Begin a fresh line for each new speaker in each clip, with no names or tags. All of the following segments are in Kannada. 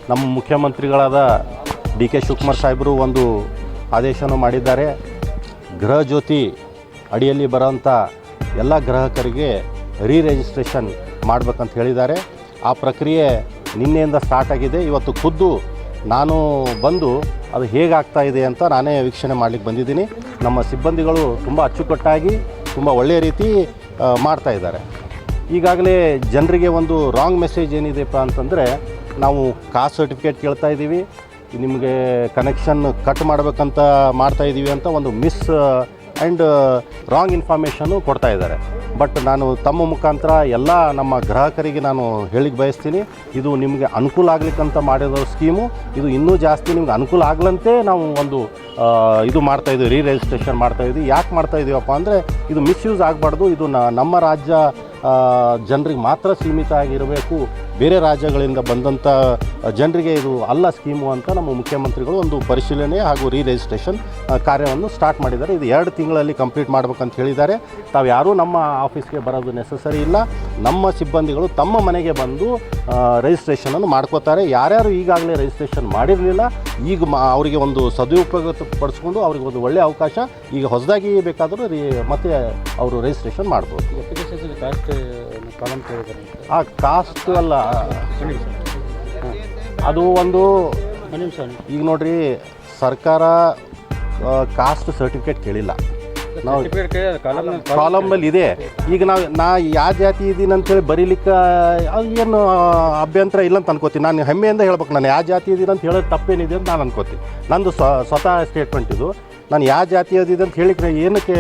ನಮ್ಮ ಮುಖ್ಯಮಂತ್ರಿಗಳಾದ ಡಿ ಕೆ ಶಿವಕುಮಾರ್ ಸಾಹೇಬರು ಒಂದು ಆದೇಶವನ್ನು ಮಾಡಿದ್ದಾರೆ. ಗೃಹ ಜ್ಯೋತಿ ಅಡಿಯಲ್ಲಿ ಬರೋಂಥ ಎಲ್ಲ ಗ್ರಾಹಕರಿಗೆ ರಿಜಿಸ್ಟ್ರೇಷನ್ ಮಾಡಬೇಕಂತ ಹೇಳಿದ್ದಾರೆ. ಆ ಪ್ರಕ್ರಿಯೆ ನಿನ್ನೆಯಿಂದ ಸ್ಟಾರ್ಟ್ ಆಗಿದೆ. ಇವತ್ತು ಖುದ್ದು ನಾನು ಬಂದು ಅದು ಹೇಗಾಗ್ತಾ ಇದೆ ಅಂತ ನಾನೇ ವೀಕ್ಷಣೆ ಮಾಡಲಿಕ್ಕೆ ಬಂದಿದ್ದೀನಿ. ನಮ್ಮ ಸಿಬ್ಬಂದಿಗಳು ತುಂಬ ಅಚ್ಚುಕಟ್ಟಾಗಿ ತುಂಬ ಒಳ್ಳೆಯ ರೀತಿ ಮಾಡ್ತಾ ಇದ್ದಾರೆ. ಈಗಾಗಲೇ ಜನರಿಗೆ ಒಂದು ರಾಂಗ್ ಮೆಸೇಜ್ ಏನಿದೆಪ್ಪ ಅಂತಂದರೆ, ನಾವು ಕಾಸ್ಟ್ ಸರ್ಟಿಫಿಕೇಟ್ ಕೇಳ್ತಾ ಇದ್ದೀವಿ, ನಿಮಗೆ ಕನೆಕ್ಷನ್ ಕಟ್ ಮಾಡಬೇಕಂತ ಮಾಡ್ತಾಯಿದ್ದೀವಿ ಅಂತ ಒಂದು ಮಿಸ್ ಆ್ಯಂಡ್ ರಾಂಗ್ ಇನ್ಫಾರ್ಮೇಷನ್ನು ಕೊಡ್ತಾ ಇದ್ದಾರೆ. ಬಟ್ ನಾನು ತಮ್ಮ ಮುಖಾಂತರ ಎಲ್ಲ ನಮ್ಮ ಗ್ರಾಹಕರಿಗೆ ನಾನು ಹೇಳಿಕ್ಕೆ ಬಯಸ್ತೀನಿ, ಇದು ನಿಮಗೆ ಅನುಕೂಲ ಆಗ್ಲಿಕ್ಕಂತ ಮಾಡಿರೋ ಸ್ಕೀಮು. ಇದು ಇನ್ನೂ ಜಾಸ್ತಿ ನಿಮ್ಗೆ ಅನುಕೂಲ ಆಗಲಂತೆ ನಾವು ಒಂದು ಇದು ಮಾಡ್ತಾಯಿದ್ದೀವಿ, ರಿಜಿಸ್ಟ್ರೇಷನ್ ಮಾಡ್ತಾಯಿದ್ವಿ. ಯಾಕೆ ಮಾಡ್ತಾಯಿದ್ದೀವಪ್ಪ ಅಂದರೆ, ಇದು ಮಿಸ್ಯೂಸ್ ಆಗಬಾರ್ದು. ಇದು ನಮ್ಮ ರಾಜ್ಯ ಜನರಿಗೆ ಮಾತ್ರ ಸೀಮಿತ ಆಗಿರಬೇಕು, ಬೇರೆ ರಾಜ್ಯಗಳಿಂದ ಬಂದಂಥ ಜನರಿಗೆ ಇದು ಅಲ್ಲ ಸ್ಕೀಮು ಅಂತ ನಮ್ಮ ಮುಖ್ಯಮಂತ್ರಿಗಳು ಒಂದು ಪರಿಶೀಲನೆ ಹಾಗೂ ರಿಜಿಸ್ಟ್ರೇಷನ್ ಕಾರ್ಯವನ್ನು ಸ್ಟಾರ್ಟ್ ಮಾಡಿದ್ದಾರೆ. ಇದು 2 ತಿಂಗಳಲ್ಲಿ ಕಂಪ್ಲೀಟ್ ಮಾಡ್ಬೇಕಂತ ಹೇಳಿದ್ದಾರೆ. ತಾವು ಯಾರೂ ನಮ್ಮ ಆಫೀಸ್ಗೆ ಬರೋದು ನೆಸಸರಿ ಇಲ್ಲ. ನಮ್ಮ ಸಿಬ್ಬಂದಿಗಳು ತಮ್ಮ ಮನೆಗೆ ಬಂದು ರಿಜಿಸ್ಟ್ರೇಷನನ್ನು ಮಾಡ್ಕೋತಾರೆ. ಯಾರ್ಯಾರು ಈಗಾಗಲೇ ರಿಜಿಸ್ಟ್ರೇಷನ್ ಮಾಡಿರಲಿಲ್ಲ, ಈಗ ಅವರಿಗೆ ಒಂದು ಸದುಪಯೋಗ ಪಡಿಸ್ಕೊಂಡು ಅವ್ರಿಗೆ ಒಂದು ಒಳ್ಳೆಯ ಅವಕಾಶ, ಈಗ ಹೊಸದಾಗಿ ಬೇಕಾದರೂ ಮತ್ತೆ ಅವರು ರಿಜಿಸ್ಟ್ರೇಷನ್ ಮಾಡ್ಬೋದು. ಆ ಕಾಸ್ಟ್ ಅಲ್ಲ, ಅದು ಒಂದು ಈಗ ನೋಡ್ರಿ, ಸರ್ಕಾರ ಕಾಸ್ಟ್ ಸರ್ಟಿಫಿಕೇಟ್ ಕೇಳಿಲ್ಲ. ನಾವು ಕಾಲಮ್ನಲ್ಲಿ ಇದೆ. ಈಗ ನಾ ಯಾವ ಜಾತಿ ಇದ್ದೀನಿ ಅಂತೇಳಿ ಬರೀಲಿಕ್ಕೆ ಅದು ಏನು ಅಭ್ಯಂತರ ಇಲ್ಲ ಅಂತ ಅನ್ಕೋತೀನಿ. ನಾನು ಹೆಮ್ಮೆಯಿಂದ ಹೇಳ್ಬೇಕು, ನಾನು ಯಾವ ಜಾತಿ ಇದ್ದೀನಿ ಅಂತ ಹೇಳೋದು ತಪ್ಪೇನಿದೆ ಅಂತ ನಾನು ಅನ್ಕೋತೀನಿ. ನಂದು ಸ್ವತಃ ಸ್ಟೇಟ್ಮೆಂಟ್ ಇದು. ನಾನು ಯಾವ ಜಾತಿ ಅದಿದೆ ಅಂತ ಹೇಳಿಕ್ಕೆ ಏನಕ್ಕೆ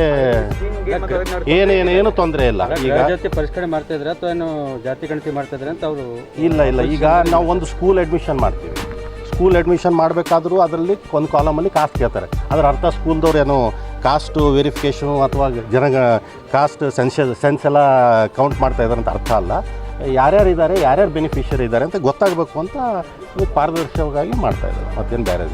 ಏನು ತೊಂದರೆ ಇಲ್ಲ. ಈಗ
ಜಾತಿ ಪರಿಷ್ಕರಣೆ ಮಾಡ್ತಾ ಇದ್ರೆ ಅಥವಾ ಏನು ಜಾತಿ ಗಣತಿ ಮಾಡ್ತಾ ಇದ್ರೆ ಅಂತ ಅವರು
ಇಲ್ಲ. ಈಗ ನಾವು ಒಂದು ಸ್ಕೂಲ್ ಅಡ್ಮಿಷನ್ ಮಾಡ್ತೀವಿ. ಸ್ಕೂಲ್ ಅಡ್ಮಿಷನ್ ಮಾಡಬೇಕಾದ್ರೂ ಅದರಲ್ಲಿ ಒಂದು ಕಾಲಮಲ್ಲಿ ಕಾಸ್ಟ್ ಕೇಳ್ತಾರೆ. ಅದರ ಅರ್ಥ ಸ್ಕೂಲ್ದವ್ರು ಏನು ಕಾಸ್ಟ್ ವೆರಿಫಿಕೇಷನು ಅಥವಾ ಕಾಸ್ಟ್ ಸೆನ್ಸ್ ಎಲ್ಲ ಕೌಂಟ್ ಮಾಡ್ತಾ ಇದ್ದಾರೆ ಅಂತ ಅರ್ಥ ಅಲ್ಲ. ಯಾರ್ಯಾರು ಇದ್ದಾರೆ, ಯಾರ್ಯಾರು ಬೆನಿಫಿಷರಿ ಇದ್ದಾರೆ ಅಂತ ಗೊತ್ತಾಗಬೇಕು ಅಂತ ಪಾರದರ್ಶಕವಾಗಿ ಮಾಡ್ತಾ ಇದ್ದಾರೆ. ಮತ್ತೇನು ಬೇರೆ